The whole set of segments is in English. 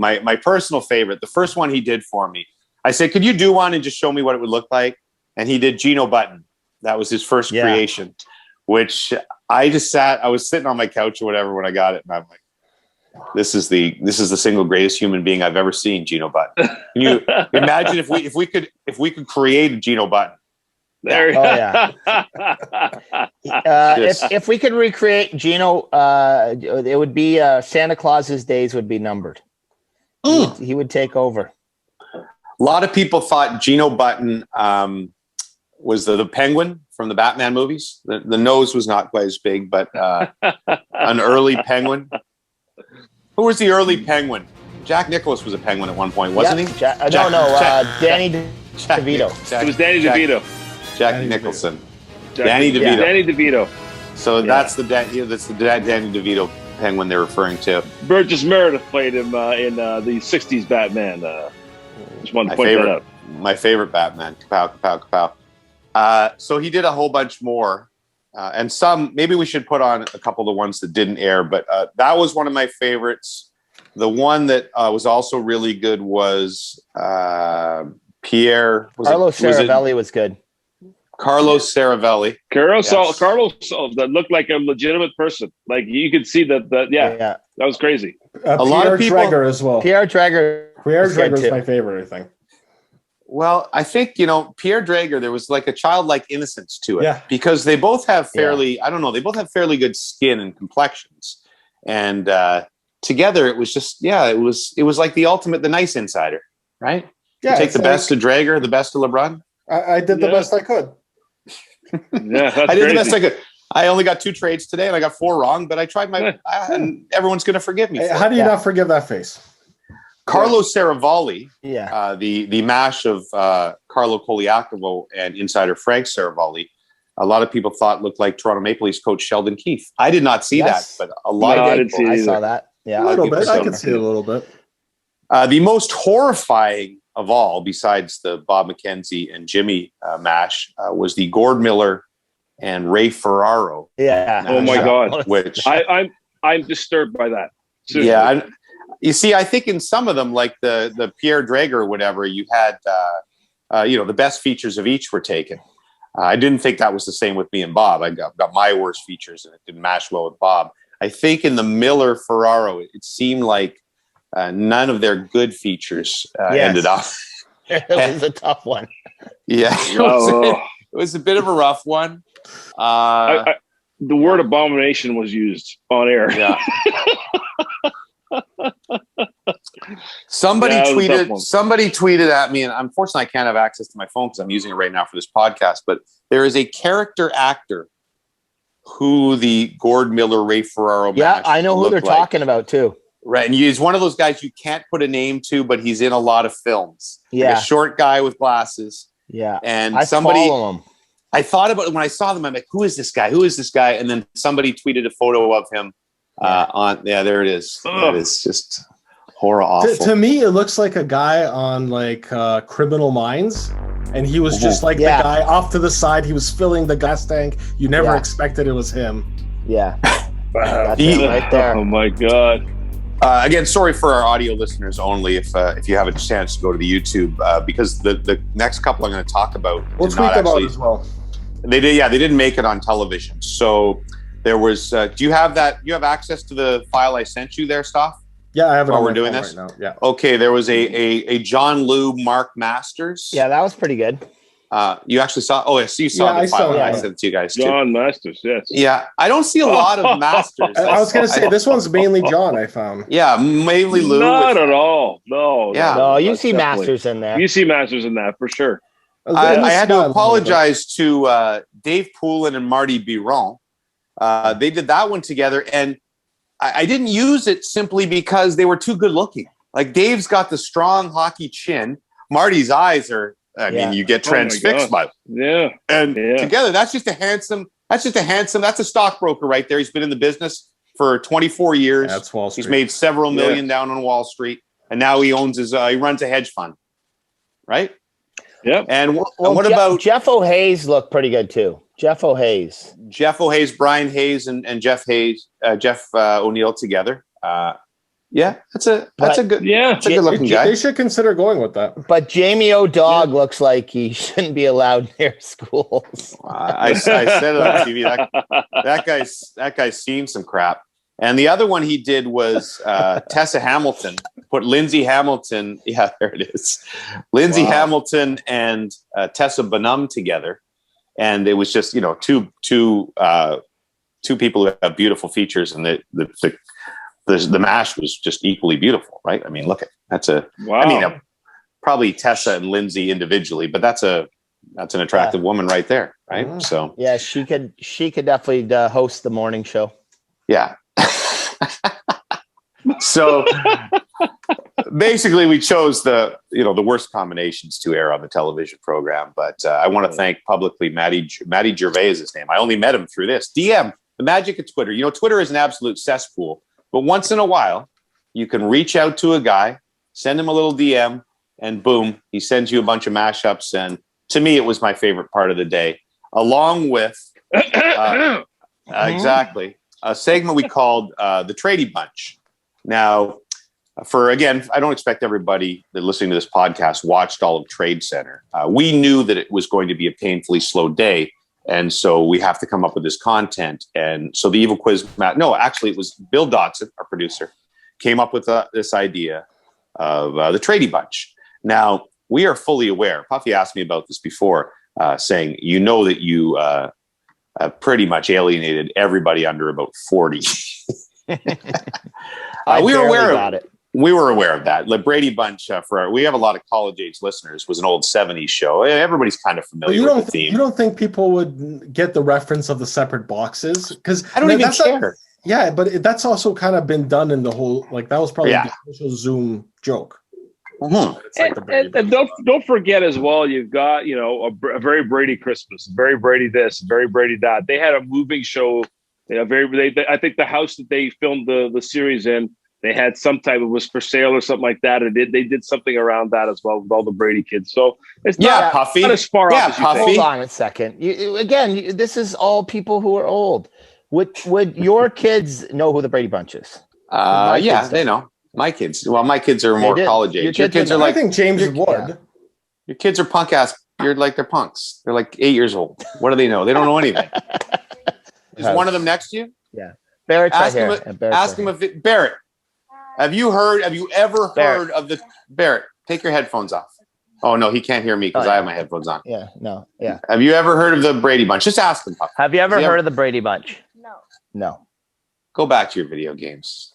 my personal favorite, the first one he did for me, I said, could you do one and just show me what it would look like? And he did Geno Button. That was his first creation, which I was sitting on my couch or whatever when I got it. And I'm like, this is the single greatest human being I've ever seen, Geno Button. Can you imagine if we could create a Geno Button? There. Oh yeah. If we could recreate Geno, it would be Santa Claus's days would be numbered. He would take over. A lot of people thought Geno Button was the penguin from the Batman movies. The nose was not quite as big, but an early penguin. Who was the early penguin? Jack Nicklaus was a penguin at one point, wasn't he? Danny DeVito. It was Danny DeVito. Jack Nicholson. Danny DeVito. Danny DeVito. So that's the Danny DeVito penguin they're referring to. Burgess Meredith played him in the '60s Batman. Just wanted to point that out. My favorite Batman. Kapow, kapow, kapow. So he did a whole bunch more. And some, maybe we should put on a couple of the ones that didn't air, but that was one of my favorites. The one that was also really good was Pierre. Carlos Saravelli was good. Carlos Saravelli. Carlos that looked like a legitimate person. Like you could see that that was crazy. A lot of people. Drager as well. Pierre Drager is my favorite, I think. Well, I think, Pierre Drager, there was like a childlike innocence to it because they both have fairly good skin and complexions. And together it was just, it was like the nice insider, right? Yeah. You take the best of Drager, the best of LeBron. I did the best I could. I did the best I could. I only got 2 trades today and I got 4 wrong, but I tried and everyone's going to forgive me. How do you not forgive that face? Carlos Saravalli, the mash of Carlo Coliacovo and insider Frank Saravalli, a lot of people thought looked like Toronto Maple Leafs coach Sheldon Keefe. I did not see that, but a lot of people. I saw that. Yeah, a little bit. I could see it a little bit. The most horrifying of all, besides the Bob McKenzie and Jimmy mash, was the Gord Miller and Ray Ferraro. Yeah. Oh my God. Which I'm disturbed by that. Seriously. Yeah. You see, I think in some of them, like the Pierre Drager or whatever, you had, the best features of each were taken. I didn't think that was the same with me and Bob. I got my worst features and it didn't mash well with Bob. I think in the Miller Ferraro, it seemed like none of their good features ended up. It was a tough one. Yeah, it was a bit of a rough one. The word abomination was used on air. Yeah. Somebody tweeted at me, and unfortunately I can't have access to my phone because I'm using it right now for this podcast, but there is a character actor who the Gord Miller, Ray Ferraro match I know who they're talking about too. Right, and he's one of those guys you can't put a name to, but he's in a lot of films. Yeah. Like a short guy with glasses. Yeah. And I follow him. I thought about it when I saw them. I'm like, who is this guy? Who is this guy? And then somebody tweeted a photo of him there it is. It is just horror awful. To me, it looks like a guy on like Criminal Minds. And he was just like the guy off to the side. He was filling the gas tank. You never expected it was him. Yeah. That's right there. Oh my God. Again, sorry for our audio listeners only. If you have a chance to go to the YouTube, because the next couple I'm going to talk about, we'll tweet them out as well. They didn't make it on television. So there was. Do you have that? You have access to the file I sent you there, Stoff? Yeah, I have it. While we're doing this right now. Yeah. Okay, there was a John Liu Mark Masters. Yeah, that was pretty good. You actually saw? Oh, yes, you saw the file. I sent it to you guys too. John Masters, yes. Yeah, I don't see a lot of Masters. I was going to say this one's mainly John. I found. Yeah, mainly Lou. Not at all. No. Yeah. No, you see Masters in there. You see Masters in that for sure. I had to apologize to Dave Poulin and Marty Biron. They did that one together, and I didn't use it simply because they were too good looking. Like Dave's got the strong hockey chin. Marty's eyes are. I mean, you get transfixed by it. Yeah. And together, that's a stockbroker right there. He's been in the business for 24 years. That's Wall Street. He's made several million down on Wall Street. And now he owns he runs a hedge fund. Right? Yep. And what about Jeff O'Hayes looked pretty good too. Jeff O'Hayes, Brian Hayes, and Jeff O'Neill together. Yeah, that's a good looking guy. They should consider going with that. But Jamie O'Dog looks like he shouldn't be allowed near schools. I said it on TV. That guy's seen some crap. And the other one he did was Tessa Hamilton. Put Lindsay Hamilton. Yeah, there it is. Lindsay Hamilton and Tessa Bonham together, and it was just two people who have beautiful features, and the mash was just equally beautiful, right? I mean, look at that's a. Wow. I mean, probably Tessa and Lindsay individually, but that's an attractive woman right there, right? Mm. So yeah, she could definitely host the morning show. Yeah. So basically, we chose the worst combinations to air on the television program. But I want to thank publicly Matty Gervais is his name. I only met him through this DM. The magic of Twitter. Twitter is an absolute cesspool. But once in a while, you can reach out to a guy, send him a little DM, and boom, he sends you a bunch of mashups. And to me, it was my favorite part of the day, along with exactly a segment we called the Tradie Bunch. Now, I don't expect everybody that listening to this podcast watched all of TradeCentre. We knew that it was going to be a painfully slow day. And so we have to come up with this content. And so the Evil Quiz, it was Bill Dotson, our producer, came up with this idea of the Tradie Bunch. Now, we are fully aware. Puffy asked me about this before, saying, that you pretty much alienated everybody under about 40. We were aware of that. The Brady Bunch, we have a lot of college age listeners, was an old 70s show. Everybody's kind of familiar with the theme. You don't think people would get the reference of the separate boxes? Because I don't even care. Yeah, but that's also kind of been done in the whole, that was probably the initial Zoom joke. Mm-hmm. And don't forget as well, you've got, a very Brady Christmas, very Brady this, very Brady that. They had a moving show. I think the house that they filmed the series in, they had some type, it was for sale or something like that. And they did something around that as well with all the Brady kids. So it's not as far off as you think. Hold on a second. This is all people who are old. Would your kids know who the Brady Bunch is? They know. My kids. Well, my kids are more college age. Your kids are like. I think James would. Yeah. Your kids are punk ass. They're punks. They're like 8 years old. What do they know? They don't know anything. Is one of them next to you? Yeah. Barrett's ask him if Barrett. Have you ever heard of the Barrett? Take your headphones off. Oh no, he can't hear me because I have my headphones on. Yeah, no, yeah. Have you ever heard of the Brady Bunch? Just ask him. Puff. Have you ever heard of the Brady Bunch? No. Go back to your video games.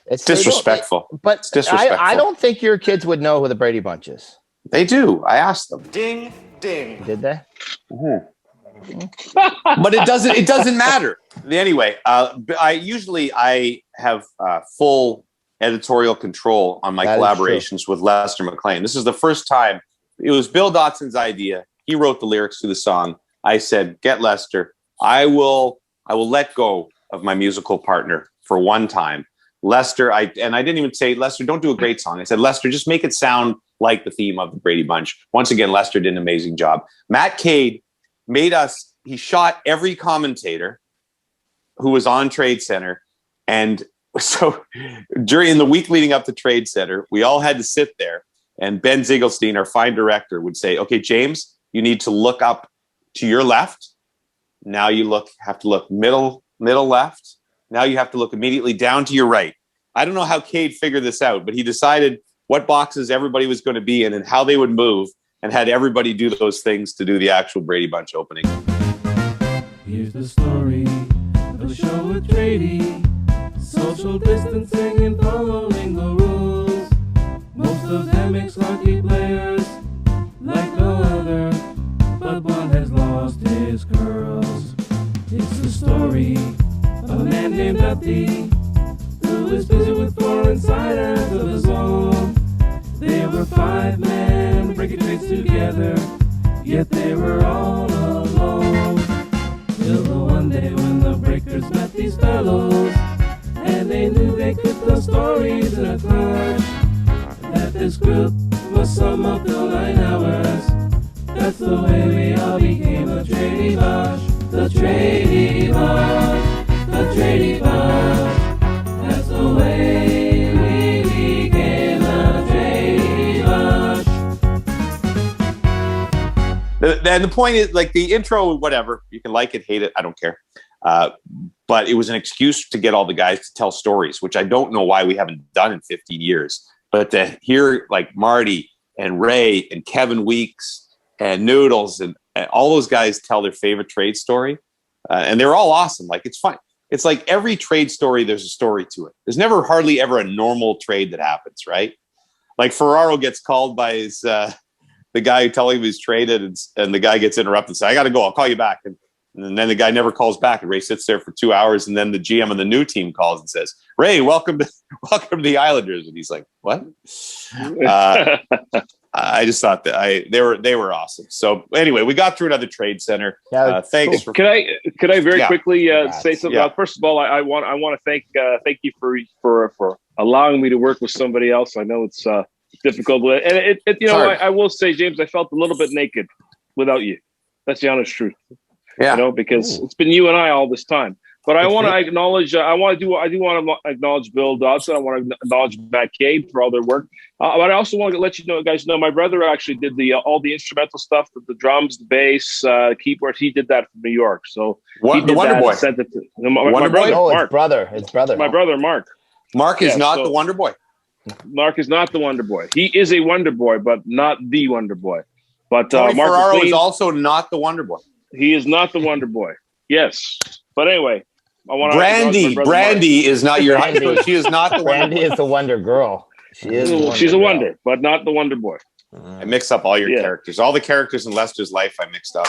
It's disrespectful. It's disrespectful. I don't think your kids would know who the Brady Bunch is. They do. I asked them. Ding, ding. Did they? Mm-hmm. But it doesn't matter. Anyway, I have full editorial control on my collaborations with Lester McLean. This is the first time. It was Bill Dotson's idea. He wrote the lyrics to the song. I said, "Get Lester. I will let go of my musical partner for one time." Lester, I didn't even say, "Lester, don't do a great song." I said, "Lester, just make it sound like the theme of the Brady Bunch." Once again, Lester did an amazing job. Matt Cade he shot every commentator who was on TradeCentre. And so during the week leading up to TradeCentre, we all had to sit there, and Ben Ziegelstein, our fine director, would say, "Okay, James, you need to look up to your left. Now you have to look middle left. Now you have to look immediately down to your right." I don't know how Cade figured this out, but he decided what boxes everybody was going to be in and how they would move, and had everybody do those things to do the actual Brady Bunch opening. Here's the story of the show with Trady. Social distancing and following the rules. Most of them ex-hockey players like no other, but one has lost his curls. It's the story of a man named Dutty, who is busy with 4 insiders of his own. They were 5 men breaking trades together, yet they were all alone. Till the one day when the breakers met these fellows, and they knew they could tell stories in a crunch. That this group must sum up the 9 hours. That's the way we all became the Tradie Bunch. The Tradie Bunch. The Tradie Bunch. That's the the way we became a trade rush. And the point is, like, the intro, whatever, you can like it, hate it, I don't care. But it was an excuse to get all the guys to tell stories, which I don't know why we haven't done in 15 years. But to hear like Marty and Ray and Kevin Weeks and Noodles and all those guys tell their favorite trade story, and they're all awesome. Like, it's fun. It's like every trade story, there's a story to it. There's never hardly ever a normal trade that happens, right? Like Ferraro gets called by his the guy who telling him he's traded, and the guy gets interrupted and says, "I got to go. I'll call you back." And then the guy never calls back, and Ray sits there for 2 hours, and then the GM of the new team calls and says, "Ray, welcome to the Islanders." And he's like, "What?" I just thought that they were awesome. So anyway, we got through another trade center. Thanks. Cool. Can I very quickly say something? Yeah. First of all, I want to thank you for allowing me to work with somebody else. I know it's difficult, and I will say, James, I felt a little bit naked without you. That's the honest truth. Yeah. Because it's been you and I all this time. But I want to acknowledge. I want to acknowledge Bill Dodson. I want to acknowledge Matt Cade for all their work. But I also want to let you guys know, my brother actually did all the instrumental stuff, the drums, the bass, keyboard. He did that from New York. So he did the Wonder Boy. Sent it to Wonder Boy? No, Mark. it's brother. It's brother. My brother, Mark. Mark is not the Wonder Boy. Mark is not the Wonder Boy. He is a Wonder Boy, but not the Wonder Boy. But Tony Mark Ferraro McLean, is also not the Wonder Boy. he is not the Wonder Boy. Yes, but anyway, I want to. Brandy is not your high school. She is not the Wonder Brandy Boy. is the Wonder Girl. She's a wonder, but not the Wonder Boy. I mix up all your characters. All the characters in Lester's life I mixed up.